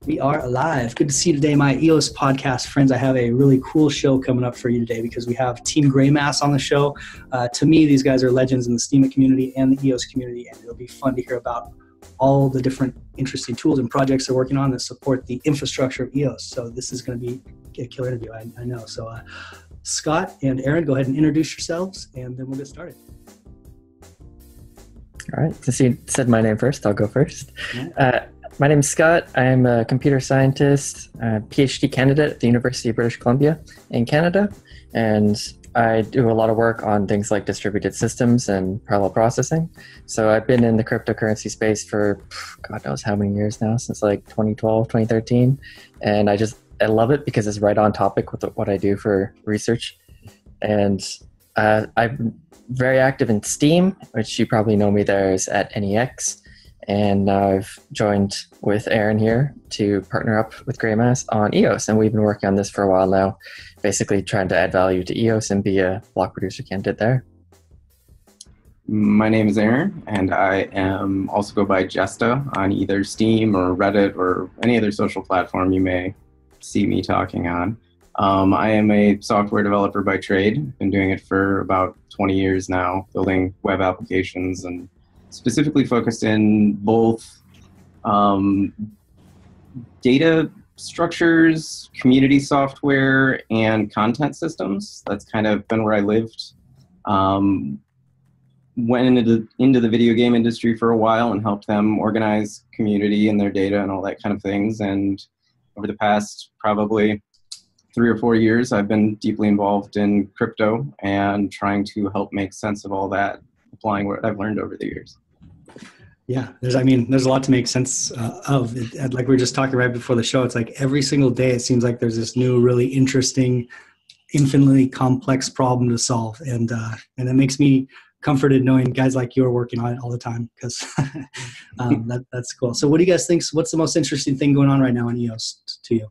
We are live. Good to see you today, my EOS Podcast friends. I have a really cool show coming up for you today because we have Team Greymass on the show. To me, these guys are legends in the Steemit community and the EOS community, and it'll be fun to hear about all the different interesting tools and projects they're working on that support the infrastructure of EOS. So this is going to be a killer interview, I know. So Scott and Aaron, go ahead and introduce yourselves, and then we'll get started. All right, since you said my name first, I'll go first. My name is Scott. I'm a computer scientist, PhD candidate at the University of British Columbia in Canada, and I do a lot of work on things like distributed systems and parallel processing. So I've been in the cryptocurrency space for God knows how many years now, since like 2012, 2013, and I love it because it's right on topic with what I do for research. And I'm very active in Steem, which you probably know me there as at NEX. And now I've joined with Aaron here to partner up with Greymass on EOS. And we've been working on this for a while now, basically trying to add value to EOS and be a block producer candidate there. My name is Aaron, and I am also go by Jesta on either Steem or Reddit or any other social platform you may see me talking on. I am a software developer by trade. Been doing it for about 20 years now, building web applications and specifically focused in both data structures, community software, and content systems. That's kind of been where I lived. Went into the video game industry for a while and helped them organize community and their data and all that kind of things. And over the past probably 3 or 4 years, I've been deeply involved in crypto and trying to help make sense of all that, applying what I've learned over the years. Yeah, there's a lot to make sense of. Like we were just talking right before the show, it's like every single day it seems like there's this new, really interesting, infinitely complex problem to solve. And it makes me comforted knowing guys like you are working on it all the time, because that's cool. So what do you guys think? What's the most interesting thing going on right now in EOS to you?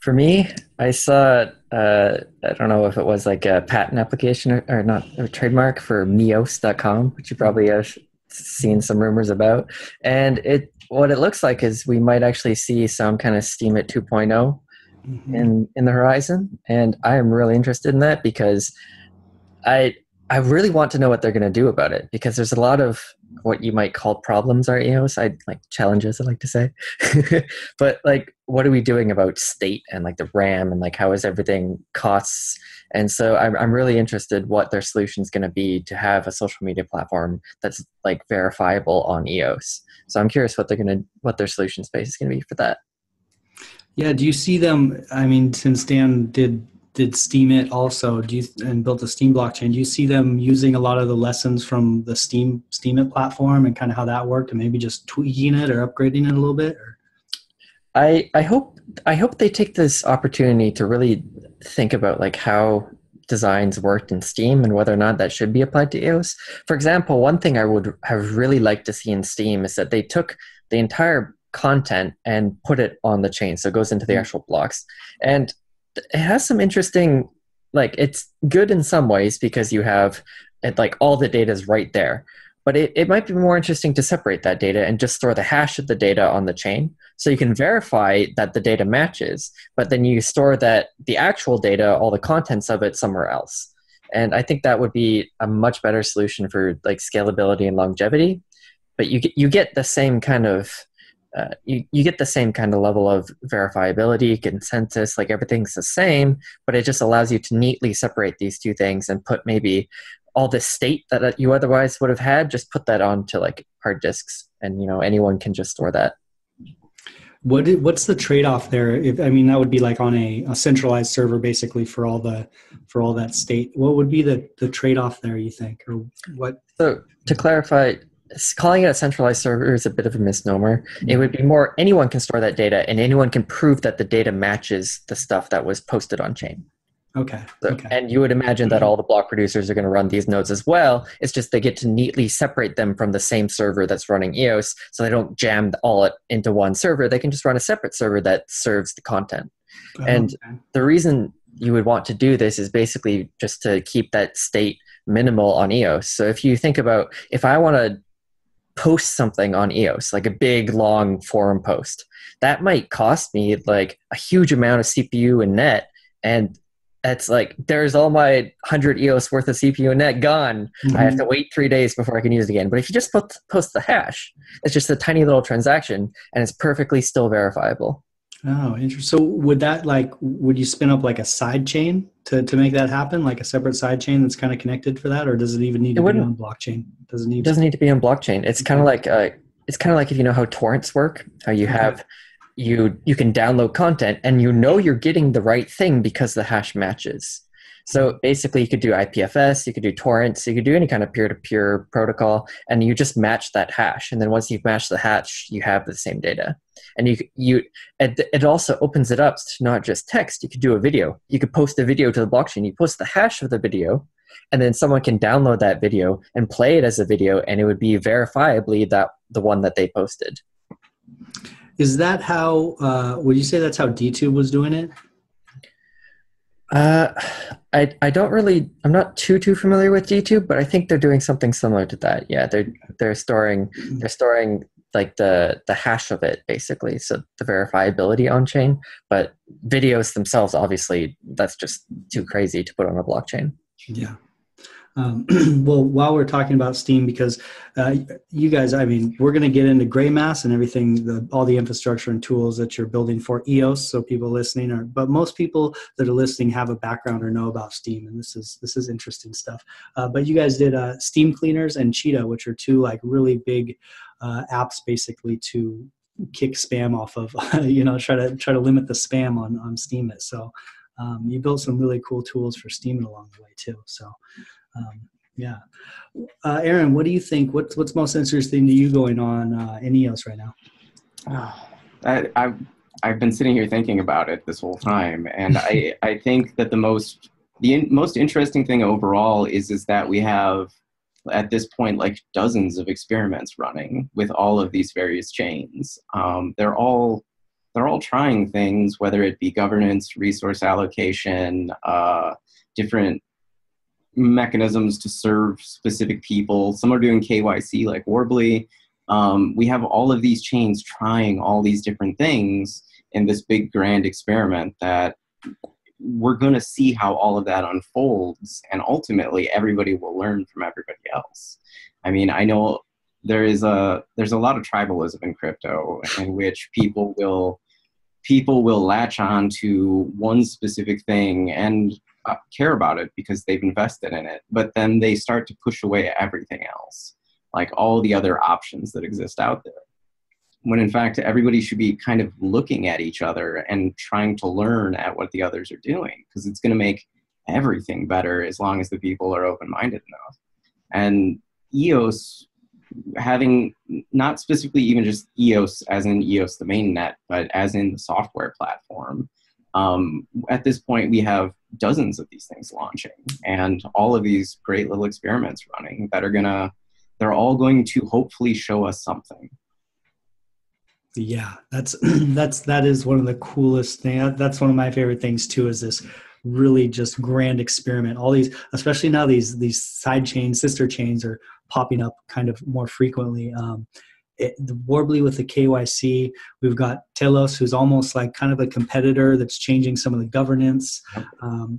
For me, I saw, I don't know if it was like a patent application or not, a trademark for meos.com, which you probably have seen some rumors about. And what it looks like is we might actually see some kind of Steemit 2.0 in the horizon. And I am really interested in that because I really want to know what they're going to do about it, because there's a lot of what you might call problems are EOS, challenges, I like to say. But like, what are we doing about state and like the RAM and like how is everything costs? And so I'm really interested what their solution is going to be to have a social media platform that's like verifiable on EOS. So I'm curious what their solution space is going to be for that. Yeah. Do you see them? I mean, since Dan did Steemit also, and built a Steem blockchain, do you see them using a lot of the lessons from the Steemit platform and kind of how that worked, and maybe just tweaking it or upgrading it a little bit? Or? I hope they take this opportunity to really think about like how designs worked in Steem and whether or not that should be applied to EOS. For example, one thing I would have really liked to see in Steem is that they took the entire content and put it on the chain, so it goes into the actual blocks. And it has some interesting, like, it's good in some ways because you have it, like all the data is right there. But it might be more interesting to separate that data and just store the hash of the data on the chain, so you can verify that the data matches, but then you store that the actual data, all the contents of it, somewhere else. And I think that would be a much better solution for like scalability and longevity. But you get the same kind of you get the same kind of level of verifiability, consensus, like everything's the same, but it just allows you to neatly separate these two things and put maybe all the state that you otherwise would have had, just put that onto like hard disks, and anyone can just store that. What's the trade-off there? That would be like on a centralized server basically for all that state. What would be the trade-off there, you think? Or what? So to clarify, calling it a centralized server is a bit of a misnomer. It would be more anyone can store that data and anyone can prove that the data matches the stuff that was posted on chain. Okay. And you would imagine that all the block producers are going to run these nodes as well. It's just they get to neatly separate them from the same server that's running EOS, so they don't jam all it into one server. They can just run a separate server that serves the content. And the reason you would want to do this is basically just to keep that state minimal on EOS. So if you think about, if I want to post something on EOS, like a big long forum post. That might cost me like a huge amount of CPU and net, and it's like, there's all my 100 EOS worth of CPU and net gone. I have to wait 3 days before I can use it again. But if you just post the hash, it's just a tiny little transaction, and it's perfectly still verifiable. Oh, interesting. So would you spin up like a side chain to make that happen, like a separate side chain that's kind of connected for that, or does it even need to be on blockchain? It doesn't need to be on blockchain. It's kind of like if you know how torrents work, how you have you can download content and you're getting the right thing because the hash matches. So basically you could do IPFS, you could do torrents, you could do any kind of peer-to-peer protocol, and you just match that hash. And then once you've matched the hash, you have the same data. And it also opens it up to not just text. You could do a video. You could post a video to the blockchain. You post the hash of the video, and then someone can download that video and play it as a video, and it would be verifiably the one that they posted. Is that how, would you say that's how DTube was doing it? I don't really, I'm not too familiar with DTube, but I think they're doing something similar to that. Yeah, they're storing like the hash of it, basically, so the verifiability on chain. But videos themselves, obviously, that's just too crazy to put on a blockchain. Yeah. Well, while we're talking about Steem, because you guys, I mean, we're going to get into Greymass and everything, all the infrastructure and tools that you're building for EOS. So people listening but most people that are listening have a background or know about Steem, and this is interesting stuff. But you guys did Steam Cleaners and Cheetah, which are two like really big apps, basically to kick spam off of, try to limit the spam on Steemit. So you built some really cool tools for Steemit along the way too. So. Yeah. Aaron, what do you think? What's most interesting to you going on in EOS right now? I've been sitting here thinking about it this whole time, and I think that the most interesting thing overall is that we have at this point like dozens of experiments running with all of these various chains. They're all trying things, whether it be governance, resource allocation, different mechanisms to serve specific people. Some are doing KYC like Warbly. We have all of these chains trying all these different things in this big grand experiment that we're going to see how all of that unfolds, and ultimately everybody will learn from everybody else. I mean, I know there's a lot of tribalism in crypto in which people will latch on to one specific thing and care about it because they've invested in it, but then they start to push away everything else, like all the other options that exist out there, when in fact everybody should be kind of looking at each other and trying to learn at what the others are doing, because it's going to make everything better as long as the people are open-minded enough. And EOS, having not specifically even just EOS as in EOS the mainnet, but as in the software platform, at this point we have dozens of these things launching and all of these great little experiments running that they're all going to hopefully show us something. Yeah, that is one of the coolest things. That's one of my favorite things too, is this really just grand experiment. All these, especially now, these side chains, sister chains are popping up kind of more frequently. The Warbly with the KYC, we've got Telos, who's almost like kind of a competitor that's changing some of the governance.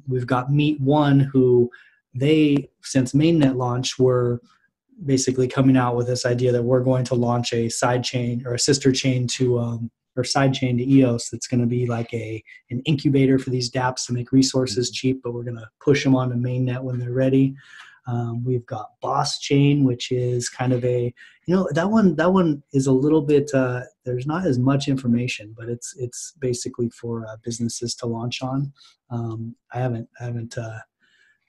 We've got Meet One, who since mainnet launch, were basically coming out with this idea that we're going to launch a side chain or a sister chain to, or side chain to EOS that's going to be like an incubator for these dApps to make resources cheap, but we're going to push them onto mainnet when they're ready. We've got Boss Chain, which is kind of that one is a little bit, there's not as much information, but it's basically for businesses to launch on. I haven't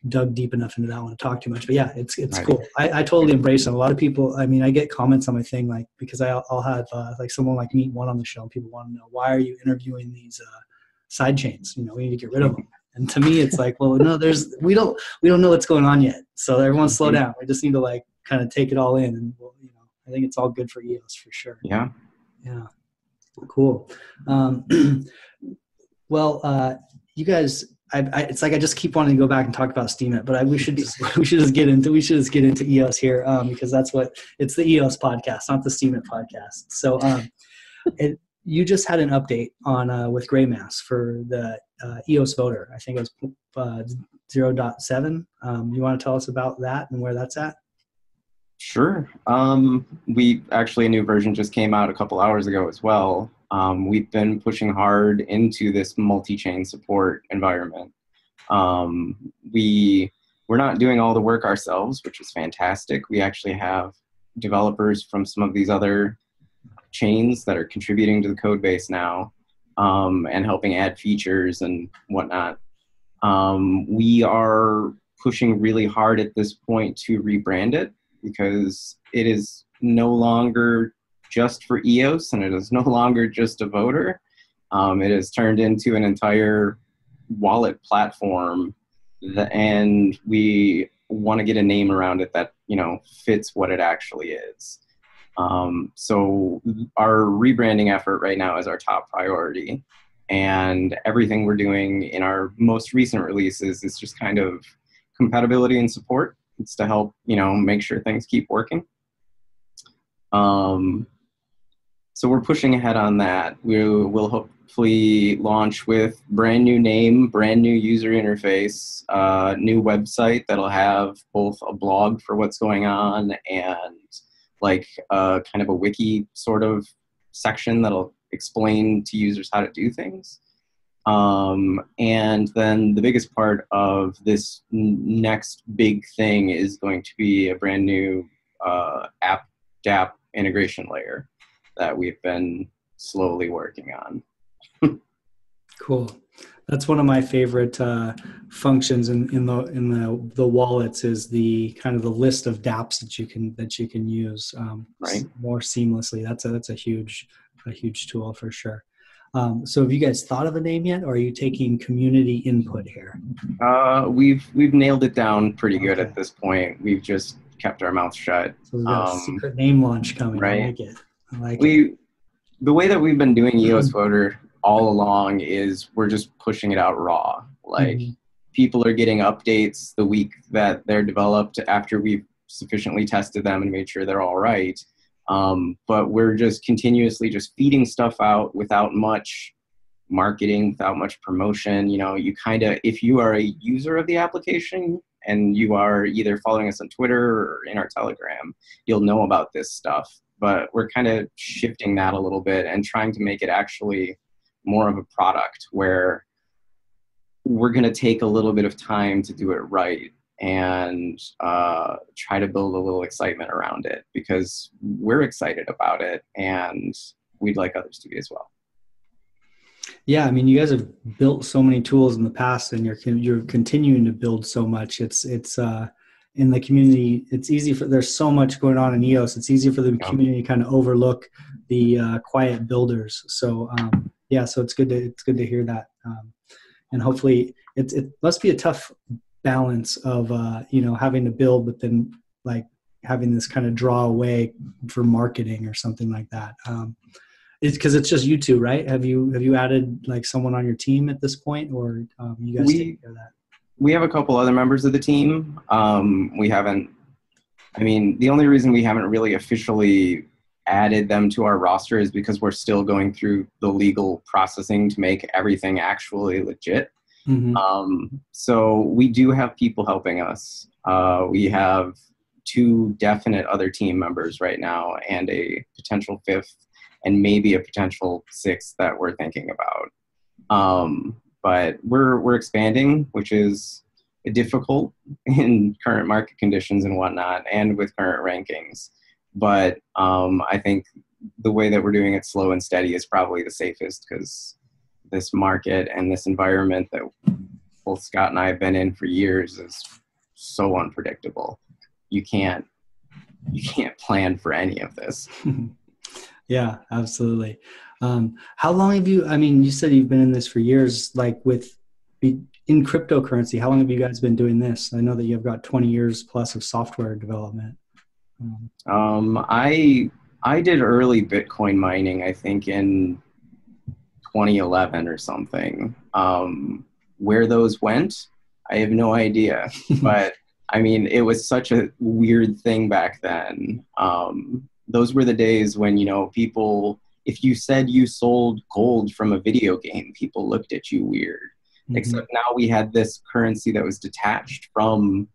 dug deep enough into that one to talk too much, but yeah, it's right. Cool. I totally embrace them. A lot of people, I mean, I get comments on my thing, like, because I'll have like someone like Meet One on the show, and people want to know, why are you interviewing these side chains? We need to get rid of them. And to me, it's like, well, no, we don't know what's going on yet. So everyone slow down. We just need to like kind of take it all in, and I think it's all good for EOS for sure. Yeah. Cool. Well, you guys, it's like I just keep wanting to go back and talk about Steemit, but we should just get into EOS here, because it's the EOS podcast, not the Steemit podcast. So you just had an update on with Greymass for the EOS voter. I think it was 0.7. You want to tell us about that and where that's at? Sure. We actually, a new version just came out a couple hours ago as well. We've been pushing hard into this multi-chain support environment. We're not doing all the work ourselves, which is fantastic. We actually have developers from some of these other chains that are contributing to the code base now, and helping add features and whatnot. We are pushing really hard at this point to rebrand it, because it is no longer just for EOS, and it is no longer just a voter. It has turned into an entire wallet platform, and we want to get a name around it that, fits what it actually is. So our rebranding effort right now is our top priority, and everything we're doing in our most recent releases is just kind of compatibility and support. It's to help, make sure things keep working. So we're pushing ahead on that. We will hopefully launch with brand new name, brand new user interface, new website that'll have both a blog for what's going on and like kind of a wiki sort of section that'll explain to users how to do things. And then the biggest part of this next big thing is going to be a brand new app DApp integration layer that we've been slowly working on. Cool. That's one of my favorite functions in the wallets, is the kind of the list of dApps that you can use right, more seamlessly. That's a huge tool for sure. So have you guys thought of a name yet, or are you taking community input here? We've nailed it down pretty good at this point. We've just kept our mouths shut. So we've got a secret name launch coming. Right. I like it. The way that we've been doing EOS Voter all along is we're just pushing it out raw. Like, people are getting updates the week that they're developed after we've sufficiently tested them and made sure they're all right. But we're just continuously just feeding stuff out without much marketing, without much promotion. You kind of, if you are a user of the application and you are either following us on Twitter or in our Telegram, you'll know about this stuff. But we're kind of shifting that a little bit and trying to make it actually more of a product where we're going to take a little bit of time to do it right and try to build a little excitement around it, because we're excited about it and we'd like others to be as well. Yeah, I mean, you guys have built so many tools in the past, and you're continuing to build so much. It's in the community. It's easy there's so much going on in EOS. It's easy for the community to kind of overlook the quiet builders. So so it's good to hear that, and hopefully it must be a tough balance of having to build, but then like having this kind of draw away for marketing or something like that. It's because it's just you two, right? Have you added like someone on your team at this point, or you guys take care of that? We have a couple other members of the team. We haven't. I mean, the only reason we haven't really officially added them to our roster is because we're still going through the legal processing to make everything actually legit. So we do have people helping us. We have 2 definite other team members right now, and a potential 5th, and maybe a potential 6th that we're thinking about. But we're expanding, which is difficult in current market conditions and whatnot, and with current rankings. But I think the way that we're doing it slow and steady is probably the safest, because this market and this environment that both Scott and I have been in for years is so unpredictable. You can't plan for any of this. Yeah, absolutely. How long have you said you've been in this for years, like in cryptocurrency, how long have you guys been doing this? I know that you've got 20 years plus of software development. I did early Bitcoin mining, I think in 2011 or something. where those went, I have no idea. But I mean, it was such a weird thing back then. Those were the days when, you know, people, if you said you sold gold from a video game, people looked at you weird. Mm-hmm. Except now we had this currency that was detached from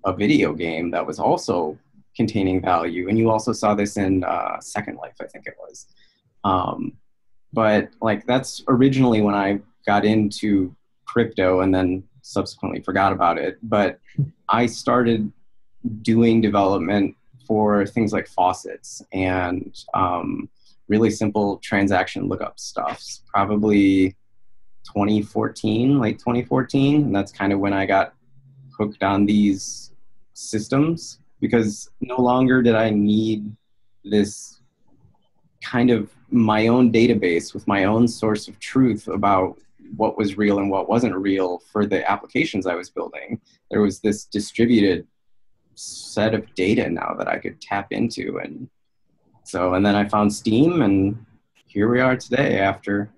a video game that was also containing value. And you also saw this in Second Life, I think it was. But like, that's originally when I got into crypto and then subsequently forgot about it. But I started doing development for things like faucets and really simple transaction lookup stuff, probably 2014, late 2014. And that's kind of when I got hooked on these systems, because no longer did I need this kind of my own database with my own source of truth about what was real and what wasn't real for the applications I was building. There was this distributed set of data now that I could tap into. And then I found Steem, and here we are today after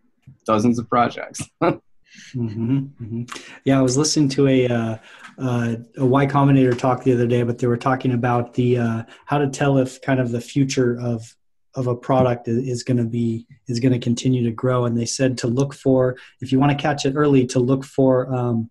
dozens of projects. Mm-hmm, mm-hmm. Yeah, I was listening to a Y Combinator talk the other day, but they were talking about the how to tell if kind of the future of a product is going to continue to grow. And they said to look for, if you want to catch it early, to look for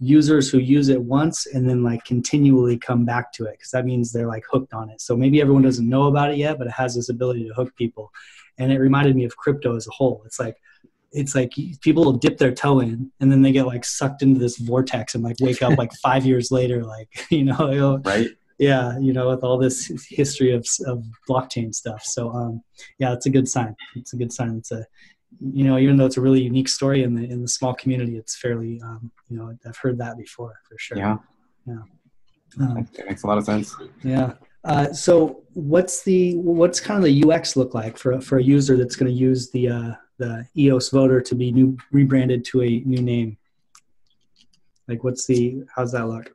users who use it once and then like continually come back to it, because that means they're like hooked on it. So maybe everyone doesn't know about it yet, but it has this ability to hook people. And it reminded me of crypto as a whole. It's like people will dip their toe in and then they get like sucked into this vortex and like wake up like 5 years later, like, you know, right. Yeah, you know, with all this history of blockchain stuff. So, yeah, it's a good sign. It's a good sign. It's a, you know, even though it's a really unique story in the small community, it's fairly, you know, I've heard that before for sure. Yeah. Yeah. That makes a lot of sense. Yeah. So what's kind of the UX look like for a user that's going to use the EOS voter to be rebranded to a new name? Like, how's that look?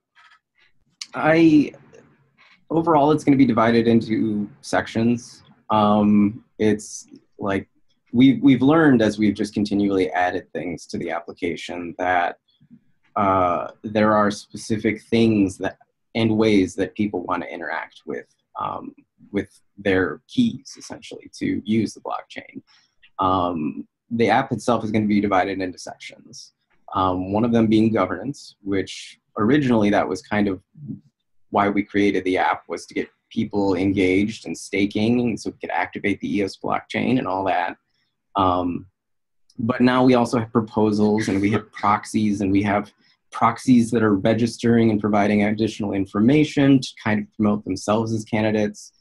Overall, it's going to be divided into sections. It's like we've learned as we've just continually added things to the application that there are specific things and ways that people want to interact with their keys, essentially, to use the blockchain. The app itself is going to be divided into sections. One of them being governance, which originally that was kind of why we created the app, was to get people engaged in staking so we could activate the EOS blockchain and all that. But now we also have proposals, and we have proxies, and we have proxies that are registering and providing additional information to kind of promote themselves as candidates,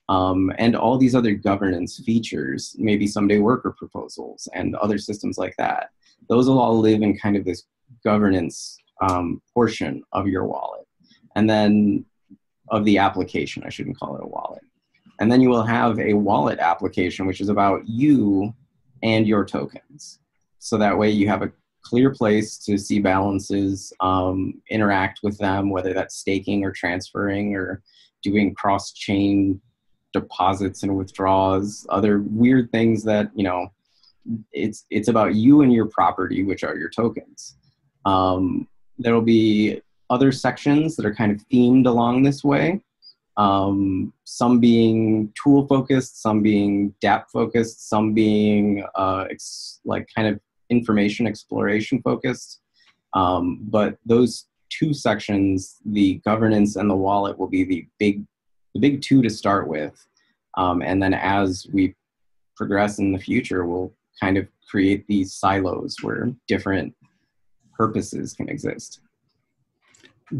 and all these other governance features, maybe someday worker proposals and other systems like that. Those will all live in kind of this governance portion of your wallet. And then of the application, I shouldn't call it a wallet. And then you will have a wallet application, which is about you and your tokens. So that way you have a clear place to see balances, interact with them, whether that's staking or transferring or doing cross-chain deposits and withdrawals, other weird things that, you know, it's about you and your property, which are your tokens. There'll be other sections that are kind of themed along this way. Some being tool focused, some being dApp focused, some being like kind of information exploration focused. But those two sections, the governance and the wallet, will be the big two to start with. And then as we progress in the future, we'll kind of create these silos where different purposes can exist.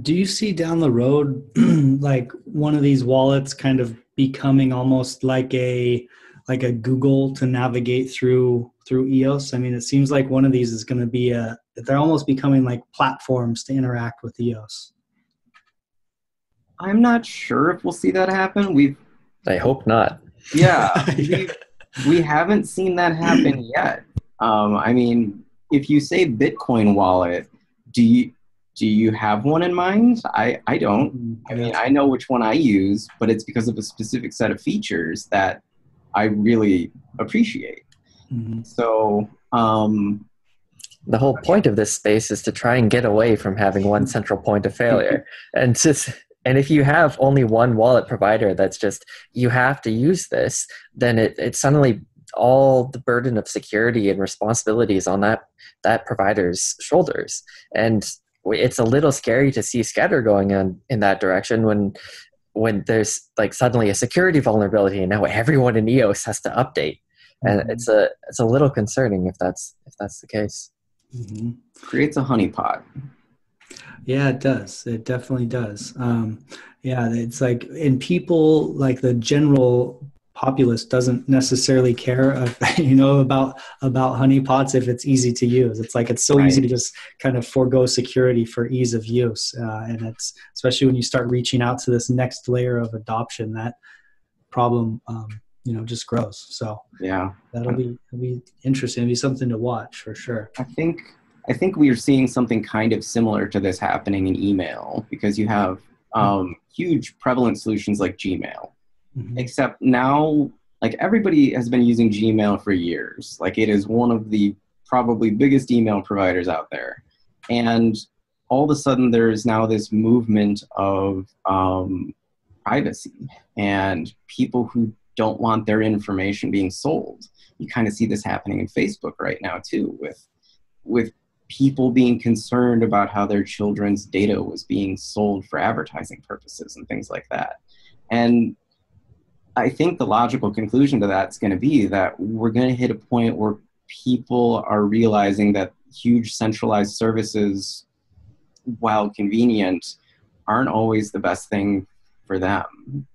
Do you see down the road, like one of these wallets kind of becoming almost like a Google to navigate through EOS? I mean, it seems like one of these is going to be they're almost becoming like platforms to interact with EOS. I'm not sure if we'll see that happen. I hope not. Yeah, we haven't seen that happen yet. I mean, if you say Bitcoin wallet, do you have one in mind? I don't. I mean, I know which one I use, but it's because of a specific set of features that I really appreciate. Mm-hmm. So The whole point of this space is to try and get away from having one central point of failure. And if you have only one wallet provider that's just, you have to use this, then it suddenly, all the burden of security and responsibilities on that provider's shoulders. And it's a little scary to see scatter going on in that direction when there's like suddenly a security vulnerability and now everyone in EOS has to update. And it's a little concerning if that's the case. Mm-hmm. Creates a honeypot. Yeah, it does. It definitely does. Yeah, it's like, and people, like the general populace doesn't necessarily care, about honeypots if it's easy to use. It's like, it's so easy to just kind of forego security for ease of use. And it's, especially when you start reaching out to this next layer of adoption, that problem, just grows. So yeah, it'll be interesting. It'll be something to watch for sure. I think we are seeing something kind of similar to this happening in email, because you have huge prevalent solutions like Gmail, except now, like, everybody has been using Gmail for years. Like, it is one of the probably biggest email providers out there. And all of a sudden there's now this movement of privacy and people who don't want their information being sold. You kind of see this happening in Facebook right now too, with people being concerned about how their children's data was being sold for advertising purposes and things like that. And I think the logical conclusion to that is going to be that we're going to hit a point where people are realizing that huge centralized services, while convenient, aren't always the best thing for them,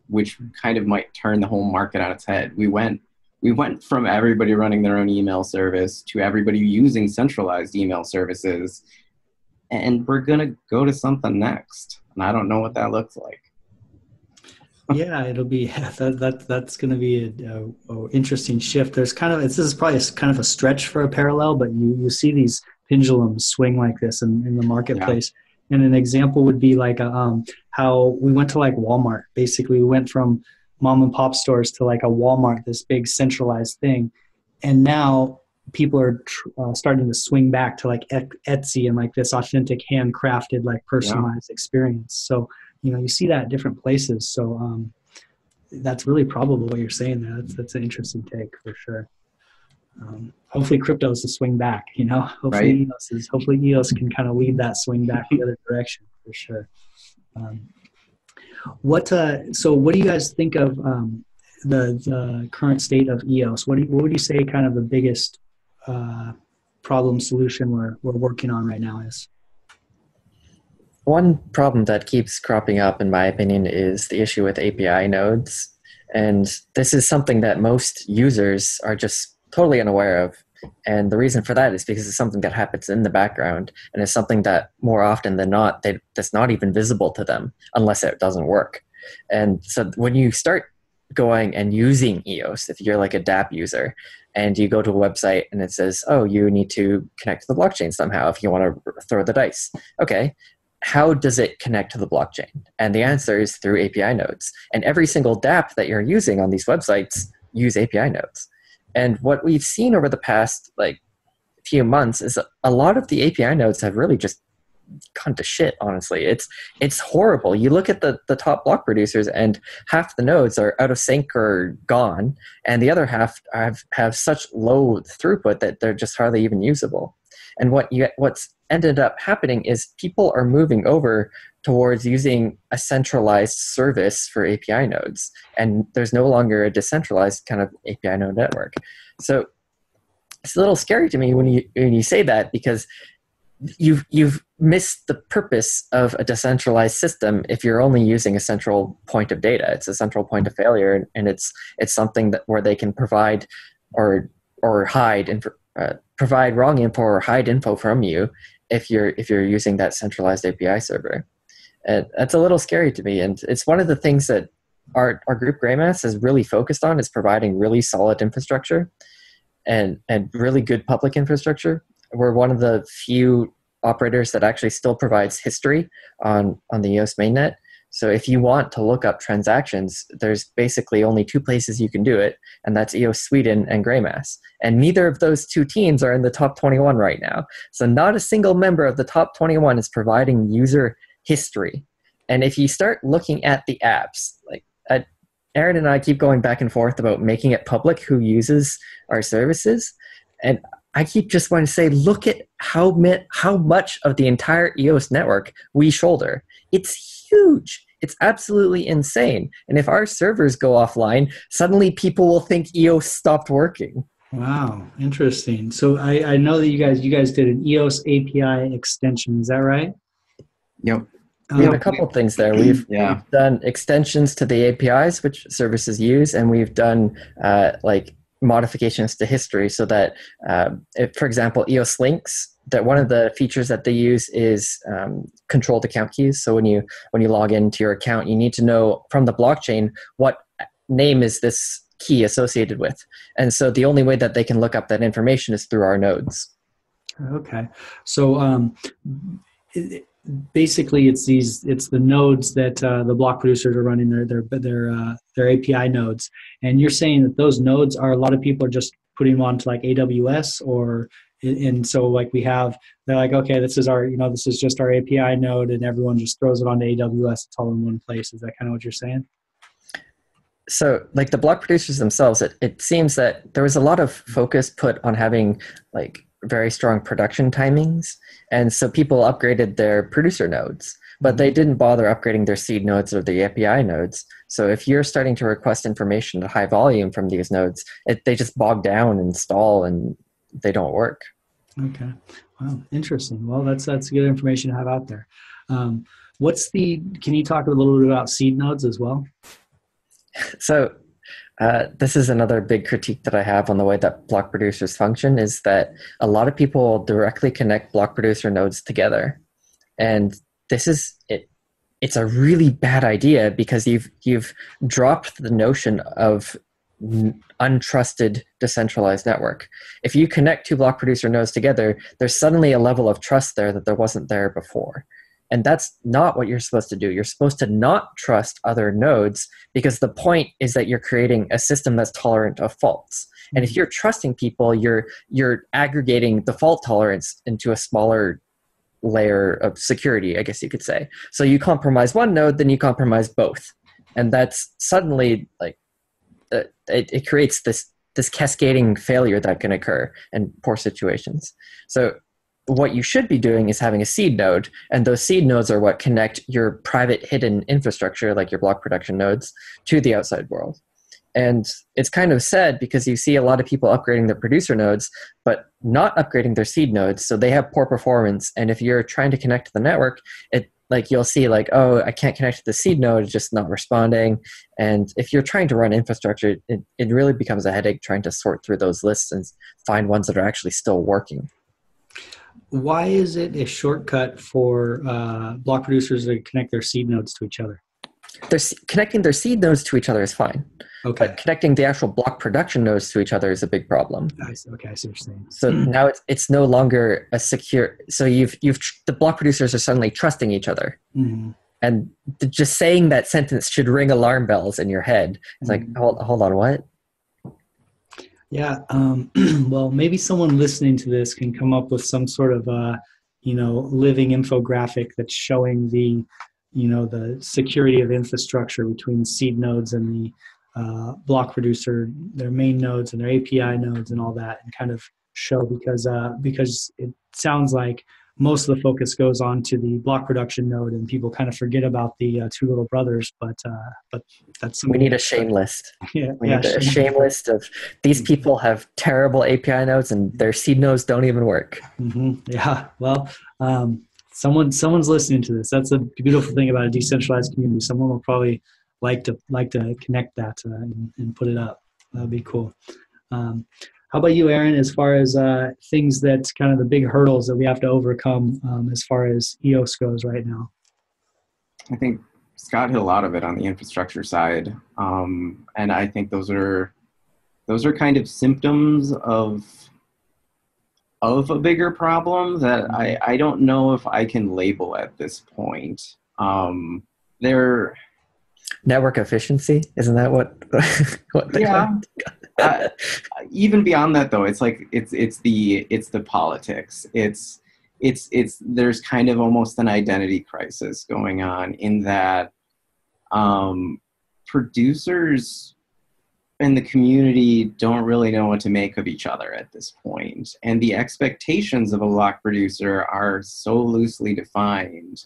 which kind of might turn the whole market on its head. We went from everybody running their own email service to everybody using centralized email services, and we're going to go to something next. And I don't know what that looks like. Yeah, it'll be that's going to be a interesting shift. There's this is probably kind of a stretch for a parallel, but you see these pendulums swing like this in the marketplace. Yeah. And an example would be like how we went to like Walmart. Basically, we went from mom and pop stores to like a Walmart, this big centralized thing, and now people are starting to swing back to like Etsy and like this authentic, handcrafted, like personalized experience. So you see that at different places. So that's really probable what you're saying there. That's an interesting take for sure. Hopefully crypto is the swing back, hopefully right. Hopefully EOS can kind of lead that swing back the other direction for sure. So what do you guys think of the current state of EOS? What would you say kind of the biggest problem solution we're working on right now is? One problem that keeps cropping up, in my opinion, is the issue with API nodes. And this is something that most users are just totally unaware of. And the reason for that is because it's something that happens in the background, and it's something that more often than not, that's not even visible to them unless it doesn't work. And so when you start going and using EOS, if you're like a DApp user, and you go to a website and it says, oh, you need to connect to the blockchain somehow if you want to throw the dice. Okay. How does it connect to the blockchain? And the answer is through API nodes. And every single DApp that you're using on these websites use API nodes. And what we've seen over the past few months is a lot of the API nodes have really just gone to shit, honestly. It's horrible. You look at the top block producers and half the nodes are out of sync or gone, and the other half have such low throughput that they're just hardly even usable. And what's ended up happening is people are moving over towards using a centralized service for API nodes, and there's no longer a decentralized kind of API node network. So it's a little scary to me when you say that, because you've missed the purpose of a decentralized system if you're only using a central point of data. It's a central point of failure, and it's something where they can provide or hide provide wrong info or hide info from you if you're using that centralized API server. And that's a little scary to me. And it's one of the things that our group Greymass is really focused on, is providing really solid infrastructure and really good public infrastructure. We're one of the few operators that actually still provides history on the EOS mainnet. So if you want to look up transactions, there's basically only two places you can do it, and that's EOS Sweden and Greymass. And neither of those two teams are in the top 21 right now. So not a single member of the top 21 is providing user history. And if you start looking at the apps, like Aaron and I keep going back and forth about making it public who uses our services. And I keep just wanting to say, look at how much of the entire EOS network we shoulder. It's huge. It's absolutely insane. And if our servers go offline, suddenly people will think EOS stopped working. Wow, interesting. So I know that you guys did an EOS API extension. Is that right? Yep. We have a couple of things there. We've done extensions to the APIs, which services use, and we've done like modifications to history so that, if, for example, EOS links, that one of the features that they use is controlled account keys. So when you log into your account, you need to know from the blockchain what name is this key associated with. And so the only way that they can look up that information is through our nodes. Okay. So basically it's the nodes that the block producers are running their API nodes. And you're saying that those nodes are, a lot of people are just putting them onto like AWS, or, and so like they're like, okay, this is just our API node, and everyone just throws it onto AWS. It's all in one place. Is that kind of what you're saying? So like the block producers themselves, it seems that there was a lot of focus put on having like very strong production timings. And so people upgraded their producer nodes, but they didn't bother upgrading their seed nodes or the API nodes. So if you're starting to request information at high volume from these nodes, they just bog down and stall, and they don't work. Okay. Wow. Interesting. Well, that's good information to have out there. Can you talk a little bit about seed nodes as well? So this is another big critique that I have on the way that block producers function, is that a lot of people directly connect block producer nodes together. And this is it. It's a really bad idea, because you've dropped the notion of untrusted decentralized network. If you connect two block producer nodes together, there's suddenly a level of trust there that there wasn't there before. And that's not what you're supposed to do. You're supposed to not trust other nodes, because the point is that you're creating a system that's tolerant of faults. And if you're trusting people, you're aggregating the fault tolerance into a smaller layer of security, I guess you could say. So you compromise one node, then you compromise both. And that's suddenly like, it creates this cascading failure that can occur in poor situations. So what you should be doing is having a seed node, and those seed nodes are what connect your private hidden infrastructure, like your block production nodes, to the outside world. And it's kind of sad, because you see a lot of people upgrading their producer nodes, but not upgrading their seed nodes, so they have poor performance. And if you're trying to connect to the network, you'll see like, oh, I can't connect to the seed node, it's just not responding. And if you're trying to run infrastructure, it really becomes a headache trying to sort through those lists and find ones that are actually still working. Why is it a shortcut for block producers to connect their seed nodes to each other? Connecting their seed nodes to each other is fine. Okay. But connecting the actual block production nodes to each other is a big problem. I see what you're saying. So now it's no longer a secure. So the block producers are suddenly trusting each other. Mm-hmm. And just saying that sentence should ring alarm bells in your head. It's like, hold on, what? Yeah. Well, maybe someone listening to this can come up with some sort of, living infographic that's showing the security of infrastructure between seed nodes and the block producer, their main nodes and their API nodes and all that, and kind of show, because it sounds like most of the focus goes on to the block production node, and people kind of forget about the two little brothers. But that's we need a shame list. Yeah, we need a shame list of these people have terrible API nodes and their seed nodes don't even work. Mm-hmm. Yeah. Well, someone's listening to this. That's a beautiful thing about a decentralized community. Someone will probably like to connect that and put it up. That'd be cool. How about you, Aaron, as far as things that's kind of the big hurdles that we have to overcome as far as EOS goes right now? I think Scott hit a lot of it on the infrastructure side. And I think those are kind of symptoms of a bigger problem that I don't know if I can label at this point. they're network efficiency. Isn't that what they call it? Even beyond that, though, it's like it's the politics. It's there's kind of almost an identity crisis going on in that producers in the community don't really know what to make of each other at this point, and the expectations of a block producer are so loosely defined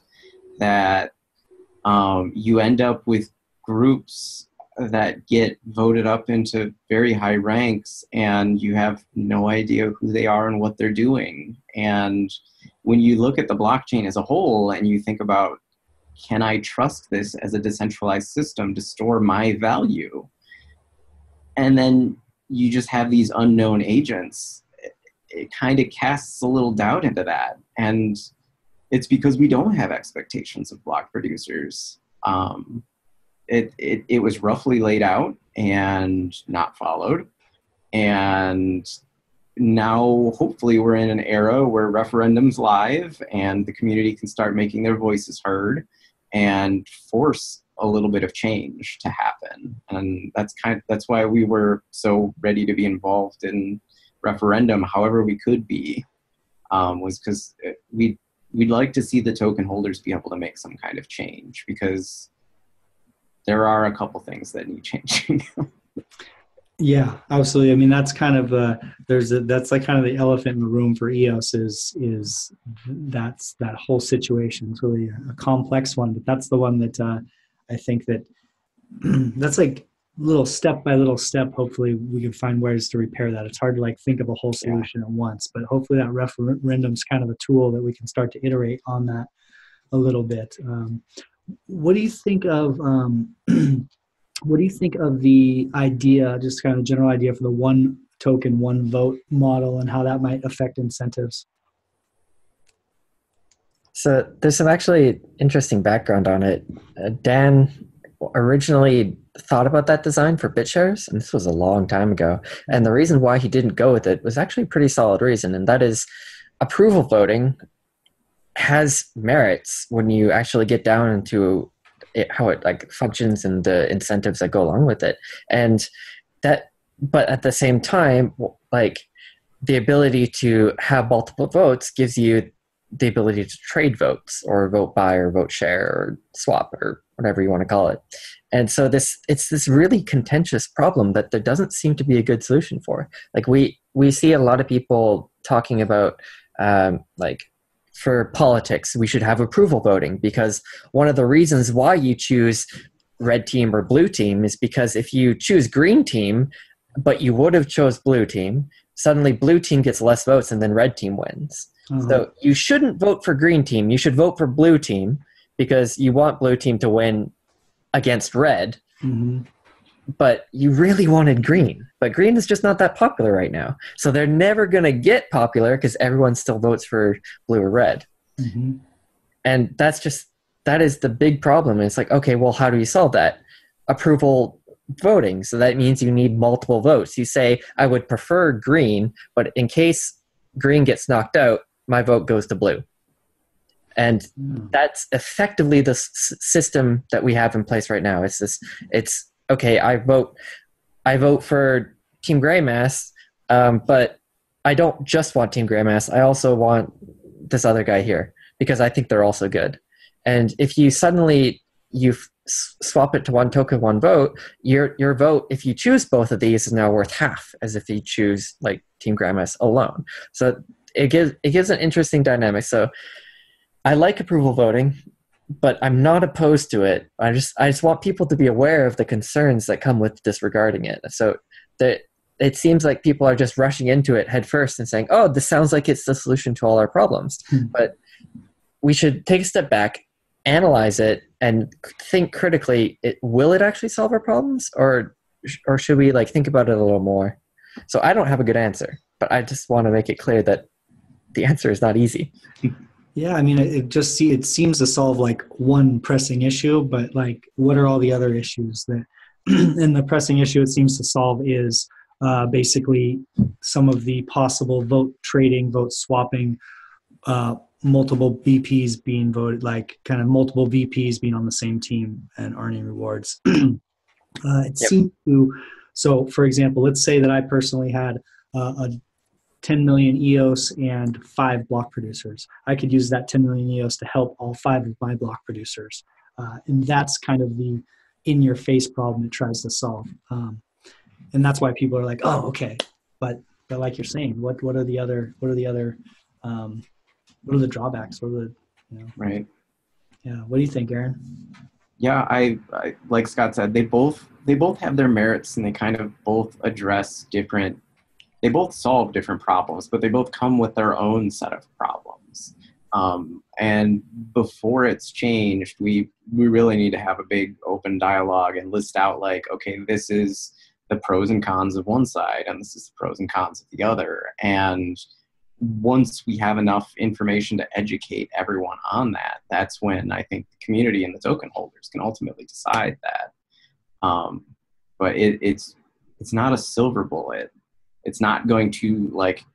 that you end up with groups that get voted up into very high ranks, and you have no idea who they are and what they're doing. And when you look at the blockchain as a whole and you think about, can I trust this as a decentralized system to store my value? And then you just have these unknown agents. It kind of casts a little doubt into that. And it's because we don't have expectations of block producers. It was roughly laid out and not followed. And now hopefully we're in an era where referendums live and the community can start making their voices heard and force a little bit of change to happen. And that's why we were so ready to be involved in referendum however we could be, was because we'd like to see the token holders be able to make some kind of change, because there are a couple things that need changing. Yeah, absolutely. I mean, that's kind of that's like kind of the elephant in the room for EOS is that's that whole situation. It's really a complex one, but that's the one that I think that that's like little step by little step. Hopefully we can find ways to repair that. It's hard to like think of a whole solution at once, but hopefully that referendum's kind of a tool that we can start to iterate on that a little bit. What do you think of what do you think of the idea, just kind of general idea for the one token, one vote model, and how that might affect incentives? So there's some actually interesting background on it. Dan originally thought about that design for BitShares, and this was a long time ago. And the reason why he didn't go with it was actually a pretty solid reason, and that is approval voting has merits when you actually get down into how it like functions and the incentives that go along with it. And that, but at the same time, like the ability to have multiple votes gives you the ability to trade votes or vote buy or vote share or swap or whatever you want to call it. And so it's this really contentious problem that there doesn't seem to be a good solution for. Like we see a lot of people talking about like for politics, we should have approval voting, because one of the reasons why you choose red team or blue team is because if you choose green team, but you would have chose blue team, suddenly blue team gets less votes and then red team wins. Mm-hmm. So you shouldn't vote for green team. You should vote for blue team because you want blue team to win against red. Mm-hmm. But you really wanted green. But green is just not that popular right now. So they're never going to get popular because everyone still votes for blue or red. Mm-hmm. And that is the big problem. It's like, okay, well, how do you solve that? Approval voting. So that means you need multiple votes. You say, I would prefer green, but in case green gets knocked out, my vote goes to blue. And that's effectively the system that we have in place right now. It's okay, I vote for Team Greymass, but I don't just want Team Greymass. I also want this other guy here because I think they're also good. And if you suddenly swap it to one token, one vote, your vote, if you choose both of these, is now worth half as if you choose like Team Greymass alone. So it gives an interesting dynamic. So I like approval voting, but I'm not opposed to it. I just want people to be aware of the concerns that come with disregarding it. So that it seems like people are just rushing into it head first and saying, oh, this sounds like it's the solution to all our problems. But we should take a step back, analyze it, and think critically, will it actually solve our problems? Or should we like think about it a little more? So I don't have a good answer, but I just want to make it clear that the answer is not easy. Yeah, I mean, it seems to solve like one pressing issue, but like, what are all the other issues that? And the pressing issue it seems to solve is basically some of the possible vote trading, vote swapping multiple BPs being voted, like kind of multiple VPs being on the same team and earning rewards. It seemed to, so for example, let's say that I personally had a 10 million EOS and 5 block producers. I could use that 10 million EOS to help all 5 of my block producers. And that's kind of the in-your-face problem it tries to solve. And that's why people are like, oh, okay. But like you're saying, what are the drawbacks? What are the, Right. Yeah. What do you think, Aaron? Yeah, I like Scott said, they both have their merits, and they kind of both address they both solve different problems, but they both come with their own set of problems. And before it's changed, we really need to have a big open dialogue and list out like, okay, this is the pros and cons of one side, and this is the pros and cons of the other. And once we have enough information to educate everyone on that, that's when I think the community and the token holders can ultimately decide that. But it's not a silver bullet. It's not going to like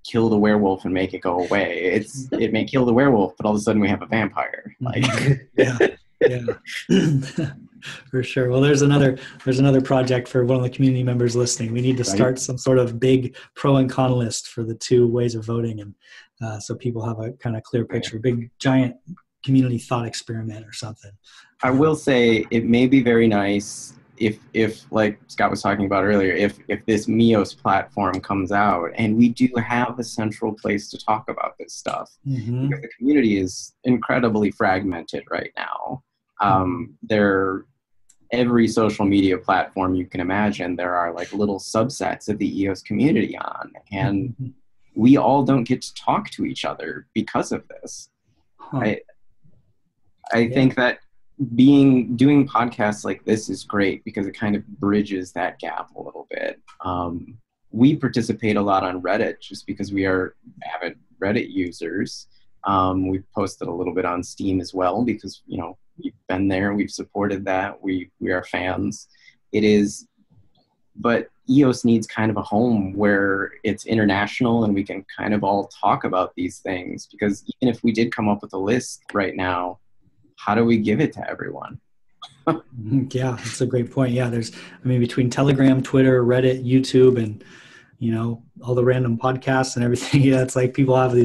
kill the werewolf and make it go away. It may kill the werewolf, but all of a sudden we have a vampire. Like, yeah, for sure. Well, there's another project for one of the community members listening. We need to start some sort of big pro and con list for the 2 ways of voting, and so people have a kind of clear picture, big giant community thought experiment or something. I will say it may be very nice if like Scott was talking about earlier, if this EOS platform comes out and we do have a central place to talk about this stuff, because the community is incredibly fragmented right now. Every social media platform you can imagine, there are like little subsets of the EOS community on, and we all don't get to talk to each other because of this. I think that doing podcasts like this is great because it kind of bridges that gap a little bit. We participate a lot on Reddit just because we are avid Reddit users. We've posted a little bit on Steam as well because, we've been there, we've supported that, we are fans. But EOS needs kind of a home where it's international and we can kind of all talk about these things, because even if we did come up with a list right now, how do we give it to everyone? Yeah, that's a great point. Yeah, between Telegram, Twitter, Reddit, YouTube, and, all the random podcasts and everything, it's like people have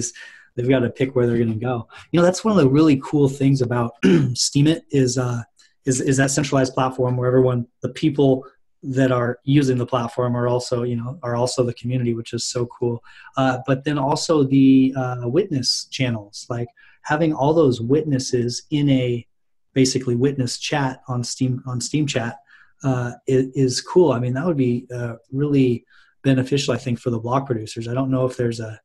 they've got to pick where they're going to go. That's one of the really cool things about Steemit is that centralized platform where the people that are using the platform are also the community, which is so cool. But then also the witness channels, like having all those witnesses in a basically witness chat on Steam chat is cool. That would be really beneficial, I think, for the block producers. I don't know if there's a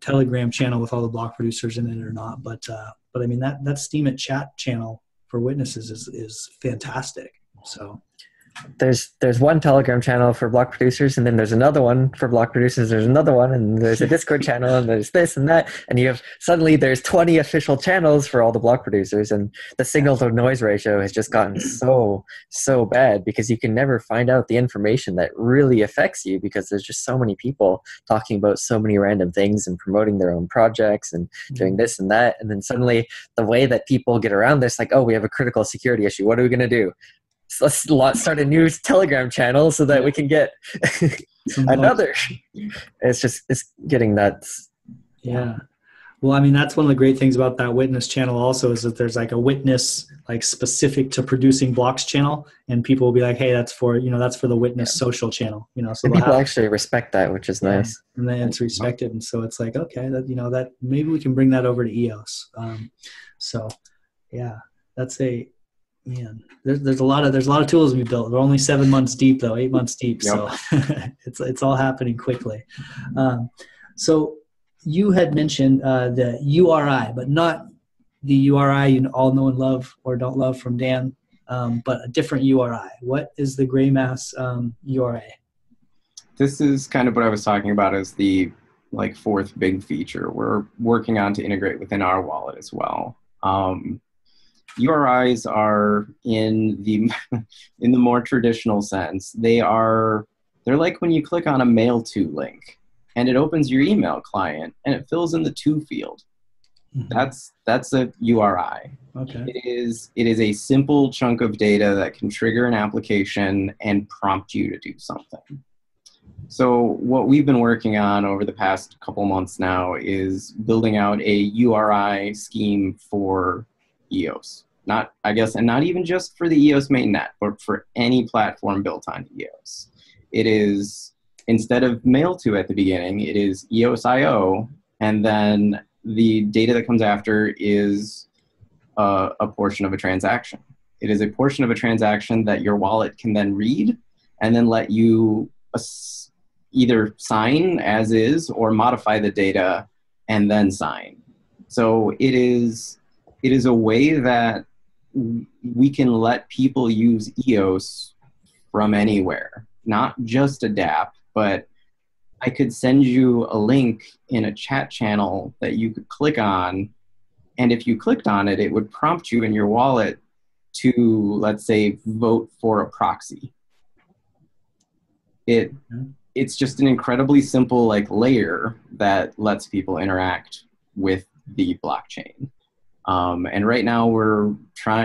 Telegram channel with all the block producers in it or not, but that Steemit chat channel for witnesses is fantastic. So there's one Telegram channel for block producers, and then there's another one for block producers. There's another one, and there's a Discord channel, and there's this and that, and there's 20 official channels for all the block producers, and the signal to noise ratio has just gotten so bad because you can never find out the information that really affects you because there's just so many people talking about so many random things and promoting their own projects and doing this and that, and then suddenly the way that people get around this, like, oh, we have a critical security issue. What are we going to do? Let's start a new Telegram channel so that we can get another. It's getting nuts. Yeah. Well, that's one of the great things about that witness channel also is that there's like a witness like specific to producing blocks channel, and people will be like, hey, that's for the witness social channel, so and people actually respect that, which is nice. And then it's respected. And so it's like, okay, that maybe we can bring that over to EOS. So yeah, there's a lot of tools we built. We're only 7 months deep though, 8 months deep. Yep. So it's all happening quickly. So you had mentioned the URI, but not the URI you all know and love or don't love from Dan, but a different URI. What is the Greymass URI? This is kind of what I was talking about as the fourth big feature we're working on to integrate within our wallet as well. URIs are in the more traditional sense. They're like when you click on a mail to link and it opens your email client and it fills in the to field. That's a URI. Okay. It is a simple chunk of data that can trigger an application and prompt you to do something. So what we've been working on over the past couple months now is building out a URI scheme for EOS. Not even just for the EOS mainnet, but for any platform built on EOS. It is, instead of mail to at the beginning, it is EOS.io, and then the data that comes after is a portion of a transaction. It is a portion of a transaction that your wallet can then read and then let you either sign as is or modify the data and then sign. So it is a way that we can let people use EOS from anywhere, not just a dApp, but I could send you a link in a chat channel that you could click on, and if you clicked on it, it would prompt you in your wallet to, let's say, vote for a proxy. It's just an incredibly simple layer that lets people interact with the blockchain. And right now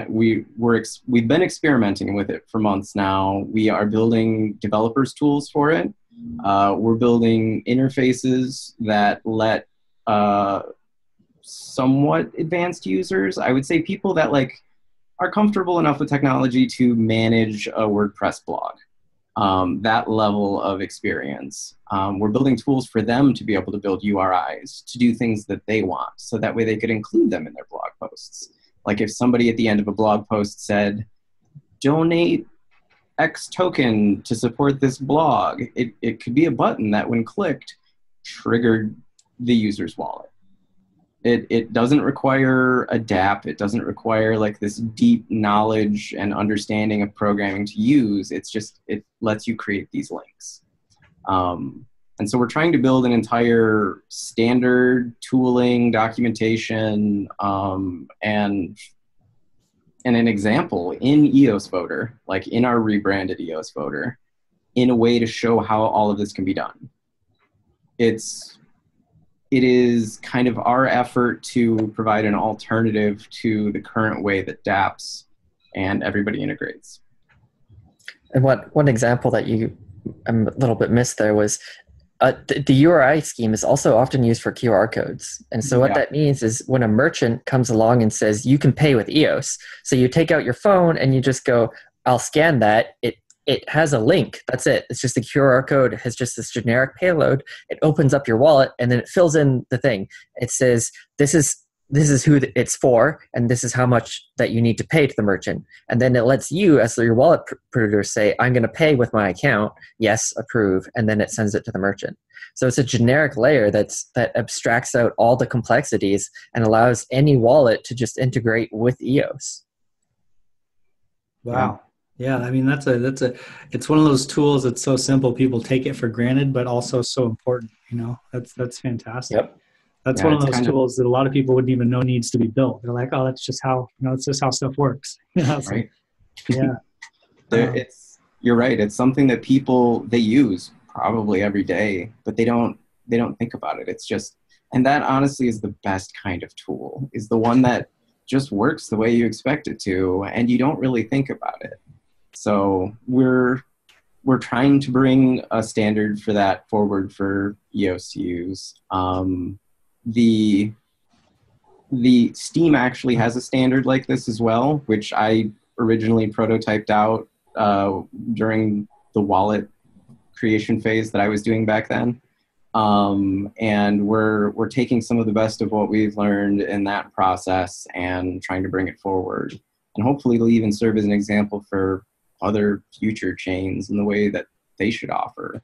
we've been experimenting with it for months now. We are building developers tools for it. We're building interfaces that let somewhat advanced users, I would say people that are comfortable enough with technology to manage a WordPress blog. That level of experience. We're building tools for them to be able to build URIs, to do things that they want, so that way they could include them in their blog posts. Like if somebody at the end of a blog post said, donate X token to support this blog, it could be a button that when clicked, triggered the user's wallet. It doesn't require a dApp. It doesn't require this deep knowledge and understanding of programming to use. It lets you create these links. And so we're trying to build an entire standard tooling, documentation, and an example in EOS Voter, in our rebranded EOS Voter, in a way to show how all of this can be done. It is kind of our effort to provide an alternative to the current way that dApps and everybody integrates. And one example that I'm a little bit missed there was the URI scheme is also often used for QR codes. And so what that means is when a merchant comes along and says, you can pay with EOS. So you take out your phone and you just go, I'll scan that. It has a link. That's it. It's just a QR code. It has just this generic payload. It opens up your wallet and then it fills in the thing. It says, this is who it's for, and this is how much that you need to pay to the merchant. And then it lets you, as your wallet producer, say, I'm going to pay with my account. Yes, approve. And then it sends it to the merchant. So it's a generic layer that abstracts out all the complexities and allows any wallet to just integrate with EOS. Wow. Yeah, I mean it's one of those tools that's so simple people take it for granted, but also so important. That's fantastic. Yep. That's one of those tools that a lot of people wouldn't even know needs to be built. They're like, oh, that's just how it's just how stuff works. Right. Yeah. You're right. It's something that they use probably every day, but they don't think about it. It's just, and that honestly is the best kind of tool, is the one that just works the way you expect it to, and you don't really think about it. So we're trying to bring a standard for that forward for EOS to use. The Steam actually has a standard like this as well, which I originally prototyped out during the wallet creation phase that I was doing back then. And we're taking some of the best of what we've learned in that process and trying to bring it forward. And hopefully it'll even serve as an example for other future chains in the way that they should offer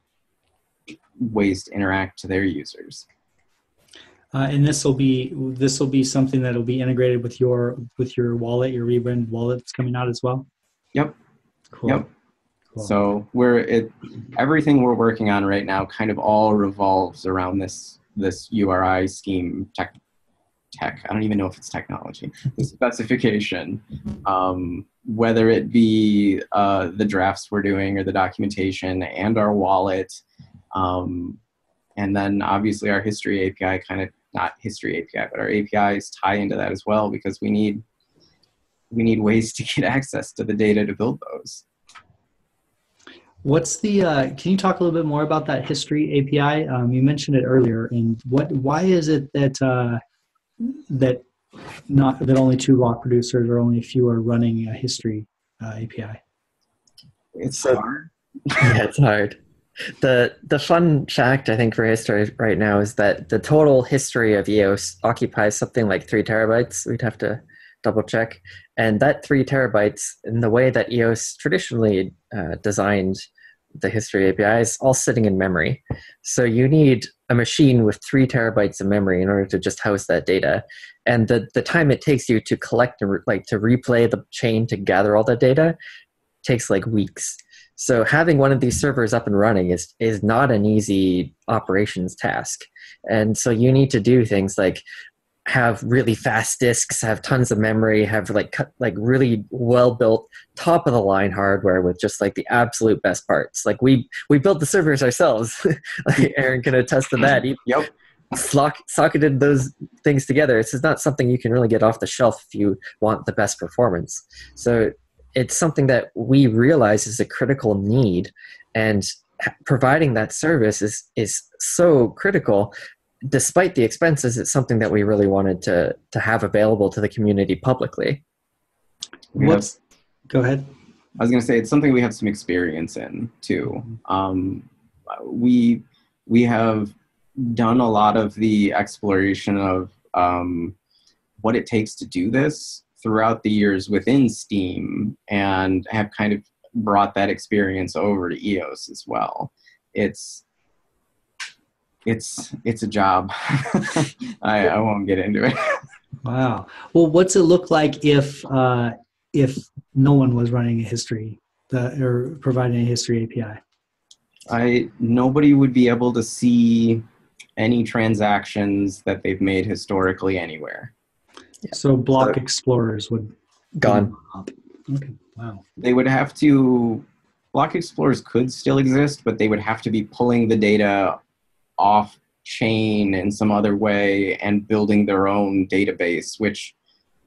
ways to interact to their users. And this will be something that will be integrated with your wallet, your rebrand wallet that's coming out as well. Yep. Cool. Yep. Cool. So everything we're working on right now kind of all revolves around this URI scheme tech. I don't even know if it's technology. The specification, whether it be the drafts we're doing or the documentation and our wallet, and then obviously our history API kind of not history API, but our APIs tie into that as well, because we need ways to get access to the data to build those. What's the? Can you talk a little bit more about that history API? You mentioned it earlier, and why is it that that only 2 block producers or only a few are running a history API? It's hard. Yeah, it's hard. The fun fact, I think, for history right now is that the total history of EOS occupies something like 3 terabytes. We'd have to double check. And that 3 terabytes, in the way that EOS traditionally designed the history API, is all sitting in memory. So you need a machine with 3 terabytes of memory in order to just house that data. And the time it takes you to collect and to replay the chain to gather all that data takes like weeks. So having one of these servers up and running is not an easy operations task. And so you need to do things like have really fast disks, have tons of memory, have really well built top of the line hardware with just like the absolute best parts. Like we built the servers ourselves. Like Aaron can attest to that. Yep. Socketed those things together. It's not something you can really get off the shelf if you want the best performance. So it's something that we realize is a critical need, and providing that service is so critical. Despite the expenses, it's something that we really wanted to have available to the community publicly. Go ahead. I was going to say, it's something we have some experience in too. We have done a lot of the exploration of what it takes to do this throughout the years within Steam, and have kind of brought that experience over to EOS as well. It's a job. I won't get into it. Wow. Well, what's it look like if no one was running a history or providing a history API? Nobody would be able to see any transactions that they've made historically anywhere. So block explorers would gone. Okay. Wow. They would have to. Block explorers could still exist, but they would have to be pulling the data off chain in some other way and building their own database, which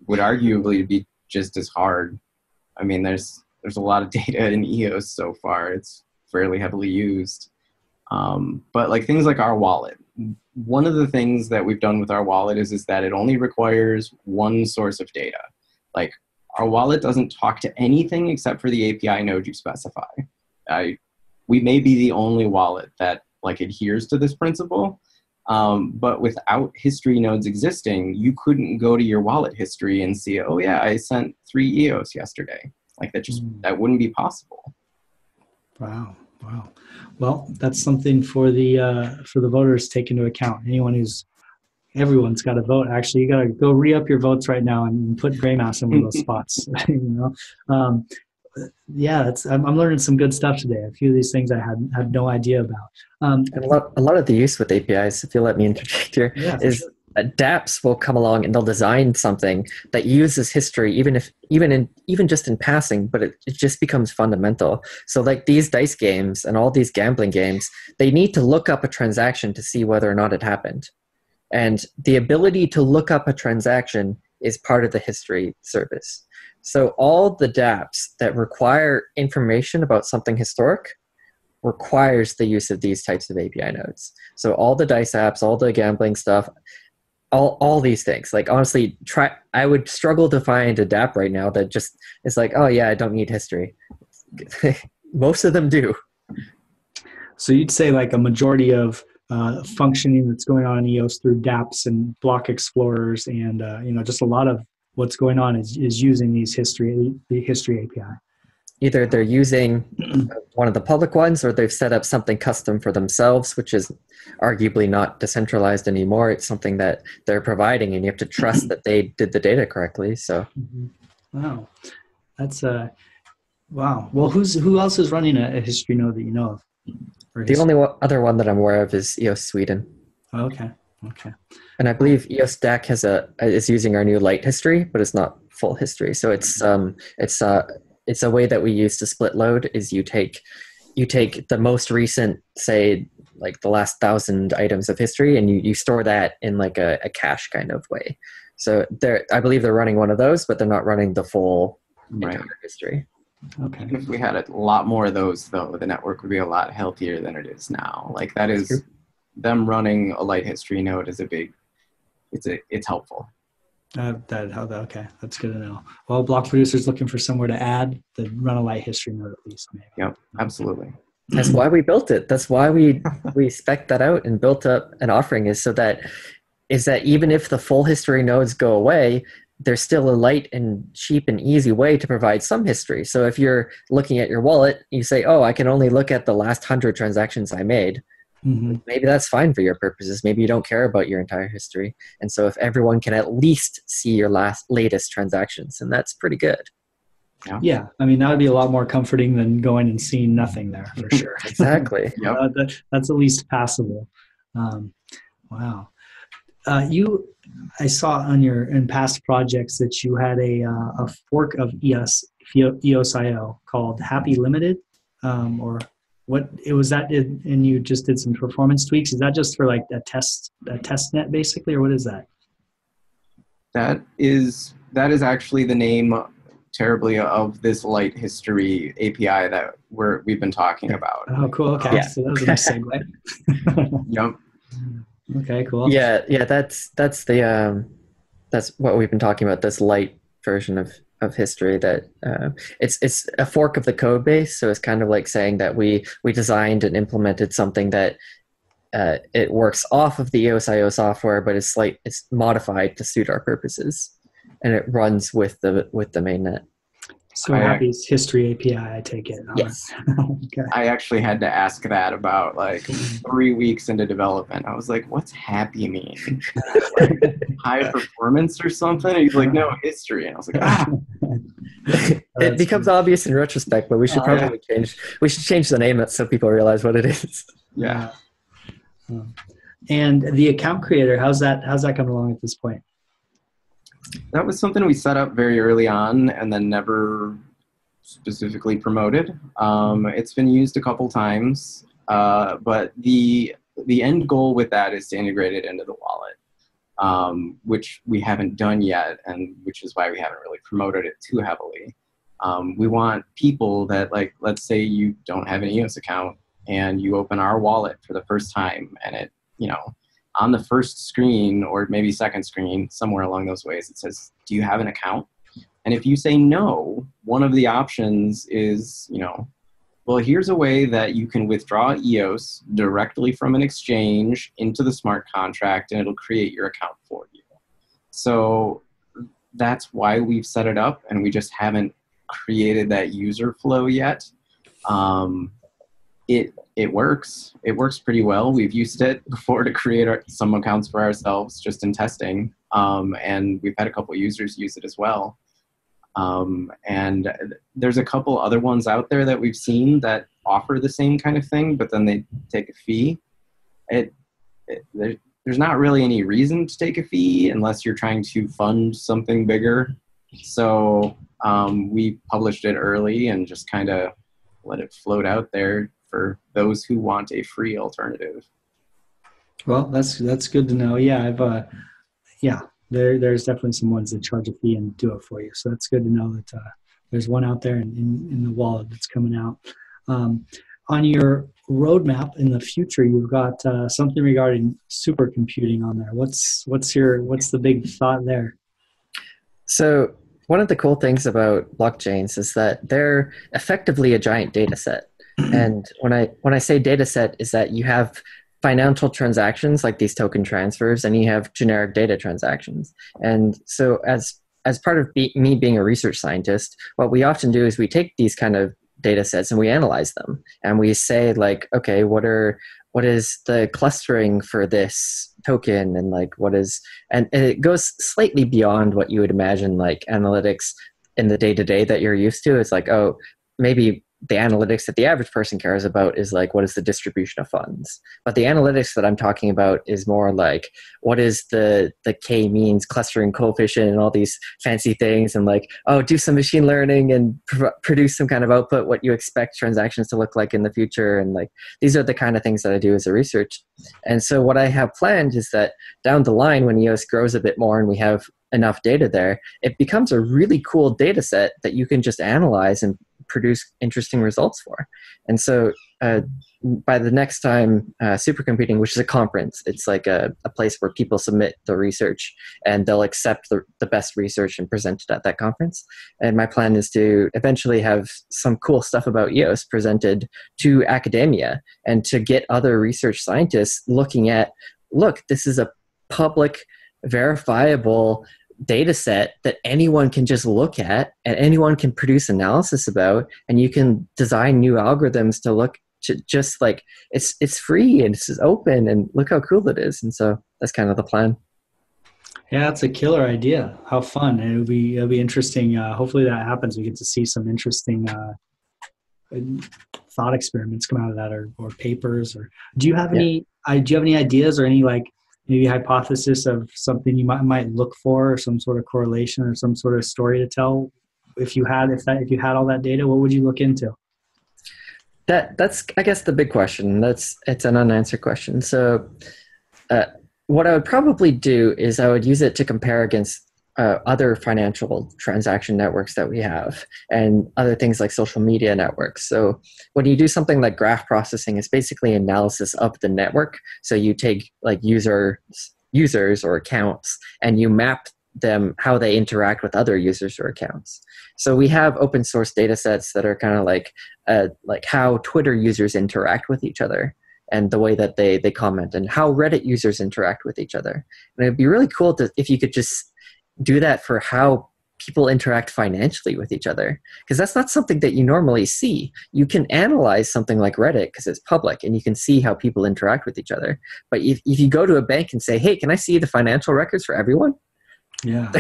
would arguably be just as hard. I mean, there's a lot of data in EOS so far. It's fairly heavily used. But like things like our wallet, one of the things that we've done with our wallet is that it only requires one source of data. Like our wallet doesn't talk to anything except for the API node you specify. We may be the only wallet that like adheres to this principle, but without history nodes existing, you couldn't go to your wallet history and see, oh yeah, I sent 3 EOS yesterday. Like that wouldn't be possible. Wow. Well, that's something for the voters to take into account. Everyone's got to vote. Actually, you got to go re-up your votes right now and put Greymass in one of those spots. Yeah, I'm learning some good stuff today. A few of these things I had no idea about. And a lot of the use with APIs, if you let me interject here, is dApps will come along and they'll design something that uses history, even just in passing, but it just becomes fundamental. So like these dice games and all these gambling games, they need to look up a transaction to see whether or not it happened. And the ability to look up a transaction is part of the history service. So all the dApps that require information about something historic requires the use of these types of API nodes. So all the dice apps, all the gambling stuff, all these things. Like honestly, I would struggle to find a dApp right now that just is like, oh yeah, I don't need history. Most of them do. So you'd say like a majority of functioning that's going on in EOS through dApps and block explorers and just a lot of what's going on is using the history API. Either they're using one of the public ones or they've set up something custom for themselves, which is arguably not decentralized anymore. It's something that they're providing and you have to trust that they did the data correctly. So, wow, that's wow. Well, who else is running a history node that you know of? The only other one that I'm aware of is EOS Sweden. Oh, okay. And I believe EOS DAC is using our new light history, but it's not full history. So it's a way that we use to split load is you take the most recent, say, like the last 1,000 items of history, and you store that in like a cache kind of way. So I believe they're running one of those, but they're not running the full entire history. Okay. If we had a lot more of those, though, the network would be a lot healthier than it is now. Like that is them running a light history node is it's helpful. Okay, that's good to know. Well, block producers looking for somewhere to add the run a light history node at least. Maybe. Yep, absolutely. That's why we built it. That's why we spec'd that out and built up an offering is that even if the full history nodes go away, there's still a light and cheap and easy way to provide some history. So if you're looking at your wallet, you say, oh, I can only look at the last 100 transactions I made. Mm-hmm. Maybe that's fine for your purposes. Maybe you don't care about your entire history. And so if everyone can at least see your latest transactions, and that's pretty good. Yeah. I mean, that would be a lot more comforting than going and seeing nothing there for sure. Exactly. Yep. That's at least passable. Wow. I saw in past projects that you had a fork of EOS.io called Happy Limited, or what it was that and you just did some performance tweaks. Is that just for like a test net basically, or what is that? That is actually the name terribly of this light history API that we've been talking about. Oh, cool. Okay. Yeah. So that was a nice segue. Yep. Okay, cool. Yeah, that's what we've been talking about, this light version of history that it's a fork of the code base, so it's kind of like saying that we designed and implemented something that it works off of the EOS.io software, but it's modified to suit our purposes, and it runs with the mainnet. So Happy's history API, I take it. Yes. Okay. I actually had to ask that about like 3 weeks into development. I was like, what's happy mean? High performance or something? And he's like, no, history. And I was like, It becomes obvious in retrospect, but we should probably change the name so people realize what it is. Yeah. And the account creator, how's that coming along at this point? That was something we set up very early on and then never specifically promoted. It's been used a couple times, but the end goal with that is to integrate it into the wallet, which we haven't done yet, and which is why we haven't really promoted it too heavily. We want people that, like, let's say you don't have an EOS account and you open our wallet for the first time, and it, on the first screen or maybe second screen, somewhere along those ways, it says, do you have an account? And if you say no, one of the options is, well, here's a way that you can withdraw EOS directly from an exchange into the smart contract, and it'll create your account for you. So that's why we've set it up, and we just haven't created that user flow yet. It works. It works pretty well. We've used it before to create some accounts for ourselves just in testing. And we've had a couple users use it as well. And there's a couple other ones out there that we've seen that offer the same kind of thing, but then they take a fee. There's not really any reason to take a fee unless you're trying to fund something bigger. So we published it early and just kind of let it float out there for those who want a free alternative. Well, that's good to know. Yeah, there's definitely some ones that charge a fee and do it for you. So that's good to know that there's one out there in the wallet that's coming out. On your roadmap in the future, you've got something regarding supercomputing on there. What's the big thought there? So one of the cool things about blockchains is that they're effectively a giant data set. And when I say data set, is that you have financial transactions like these token transfers, and you have generic data transactions. And so as part of me being a research scientist, what we often do is we take these kind of data sets and we analyze them, and we say, like, okay, what is the clustering for this token, and like and it goes slightly beyond what you would imagine, like analytics in the day-to-day that you're used to. It's like, oh, maybe the analytics that the average person cares about is like, what is the distribution of funds? But the analytics that I'm talking about is more like, what is the k-means clustering coefficient and all these fancy things, and like, oh, do some machine learning and produce some kind of output, what you expect transactions to look like in the future. And like, these are the kind of things that I do as a research. And so what I have planned is that down the line, when EOS grows a bit more and we have enough data there, it becomes a really cool data set that you can just analyze and produce interesting results for. And so by the next time Supercomputing, which is a conference, it's like a place where people submit the research and they'll accept the best research and present it at that conference. And my plan is to eventually have some cool stuff about EOS presented to academia and to get other research scientists looking at, look, this is a public, verifiable data set that anyone can just look at and anyone can produce analysis about, and you can design new algorithms to look to just like, it's free and it's open, and look how cool it is. And so that's kind of the plan. Yeah, it's a killer idea. How fun. And it'll be interesting. Hopefully that happens. We get to see some interesting thought experiments come out of that, or papers. Or do you have any ideas or any like maybe hypothesis of something you might look for, or some sort of correlation or some sort of story to tell? If you had all that data, what would you look into? That's I guess the big question. It's an unanswered question. So what I would probably do is I would use it to compare against other financial transaction networks that we have, and other things like social media networks. So when you do something like graph processing, it's basically analysis of the network. So you take like users or accounts, and you map them how they interact with other users or accounts. So we have open source data sets that are kind of like how Twitter users interact with each other, and the way that they comment, and how Reddit users interact with each other. And it'd be really cool if you could just do that for how people interact financially with each other, because that's not something that you normally see. You can analyze something like Reddit because it's public and you can see how people interact with each other. But if you go to a bank and say, hey, can I see the financial records for everyone? Yeah.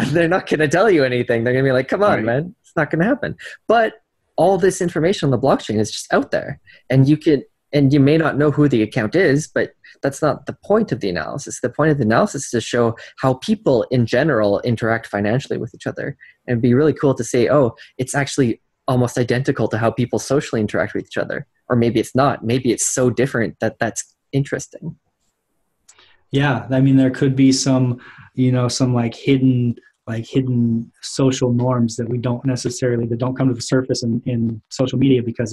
They're not going to tell you anything. They're going to be like, come on, man, it's not going to happen. But all this information on the blockchain is just out there, and you may not know who the account is, but that's not the point of the analysis. The point of the analysis is to show how people in general interact financially with each other. And it'd be really cool to say, oh, it's actually almost identical to how people socially interact with each other. Or maybe it's not. Maybe it's so different that that's interesting. Yeah. I mean, there could be some hidden social norms that that don't come to the surface in social media, because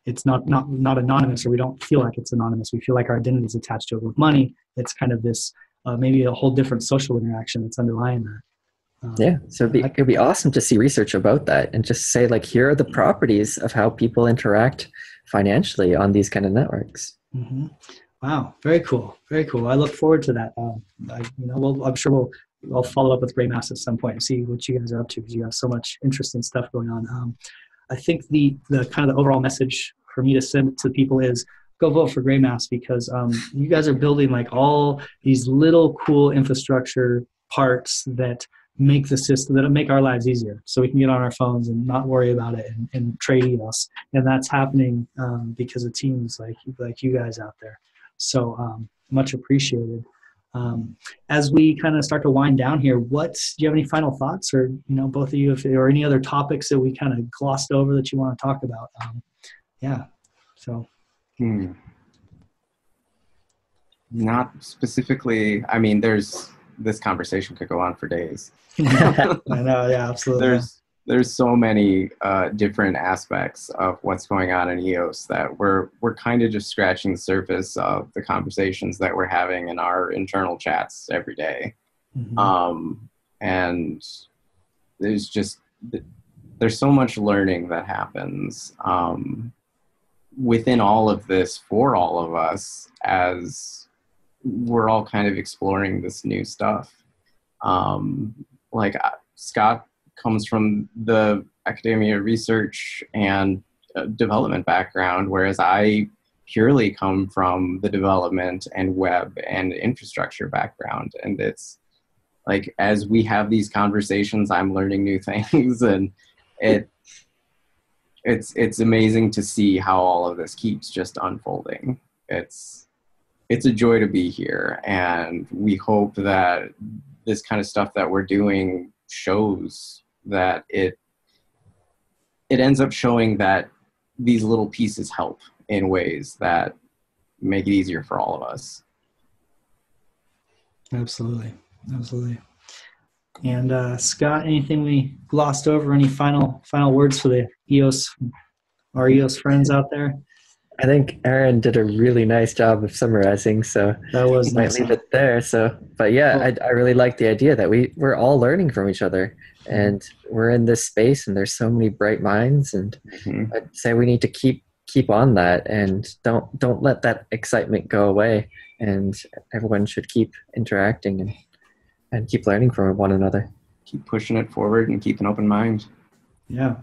it's not anonymous, or we don't feel like it's anonymous. We feel like our identity is attached to it with money. It's kind of this maybe a whole different social interaction that's underlying that. So it'd be awesome to see research about that and just say, like, here are the properties of how people interact financially on these kind of networks. Mm-hmm. Wow, very cool, very cool. I look forward to that. I'm sure I'll follow up with Greymass at some point and see what you guys are up to, because you have so much interesting stuff going on. I think the kind of the overall message for me to send to people is go vote for Greymass, because you guys are building like all these little cool infrastructure parts that make the system, that make our lives easier, so we can get on our phones and not worry about it and trade EOS. And that's happening because of teams like you guys out there. So much appreciated. As we kind of start to wind down here, do you have any final thoughts, or both of you, if there are any other topics that we kind of glossed over that you want to talk about? Not specifically. I mean, this conversation could go on for days. I know, yeah, absolutely. There's so many different aspects of what's going on in EOS that we're kind of just scratching the surface of the conversations that we're having in our internal chats every day. Mm-hmm. And there's so much learning that happens within all of this for all of us as we're all kind of exploring this new stuff. Like Scott comes from the academia research and development background, whereas I purely come from the development and web and infrastructure background. And it's like, as we have these conversations, I'm learning new things, and it's amazing to see how all of this keeps just unfolding. It's a joy to be here, and we hope that this kind of stuff that we're doing shows that it ends up showing that these little pieces help in ways that make it easier for all of us. Absolutely. And Scott, anything we glossed over? Any final words for the our EOS friends out there? I think Aaron did a really nice job of summarizing, so that was might nice. leave it there. So, but yeah, Cool. I really like the idea that we're all learning from each other, and we're in this space, and there's so many bright minds, and I'd say we need to keep on that, and don't let that excitement go away, and everyone should keep interacting and keep learning from one another. Keep pushing it forward and keep an open mind. Yeah.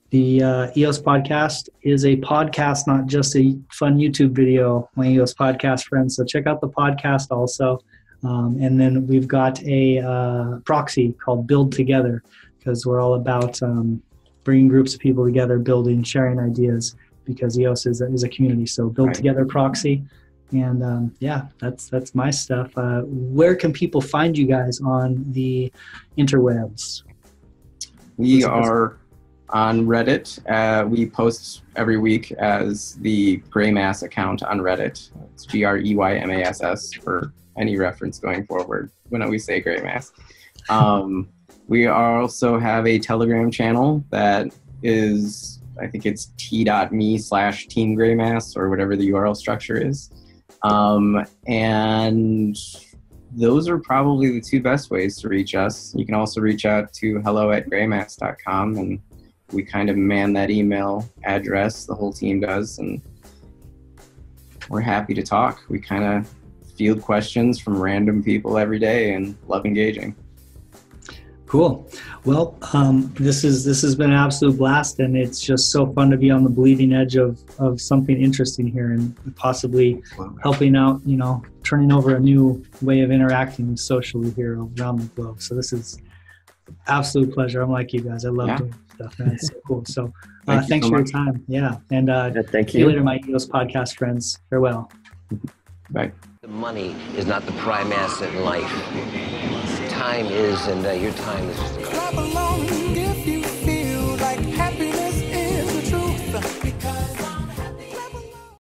The EOS Podcast is a podcast, not just a fun YouTube video, my EOS Podcast friends. So check out the podcast also. And then we've got a proxy called Build Together, because we're all about bringing groups of people together, building, sharing ideas, because EOS is a community. So Build Together proxy. And yeah, that's my stuff. Where can people find you guys on the interwebs? We are on Reddit. We post every week as the Greymass account on Reddit. It's GREYMASS for any reference going forward when we say Greymass. We also have a Telegram channel that is, I think it's t.me/Team Greymass or whatever the URL structure is. And those are probably the two best ways to reach us. You can also reach out to hello@greymass.com, and we kind of man that email address, the whole team does, and we're happy to talk. We kind of field questions from random people every day and love engaging. Cool. Well, this has been an absolute blast, and it's just so fun to be on the bleeding edge of something interesting here, and possibly helping out, turning over a new way of interacting socially here around the globe. So this is absolute pleasure. I'm like you guys. I love doing stuff, man. It's so cool. So thanks for your time. Yeah. And thank see you later, my EOS Podcast friends. Farewell. Bye. The money is not the prime asset in life. Time is, and your time is just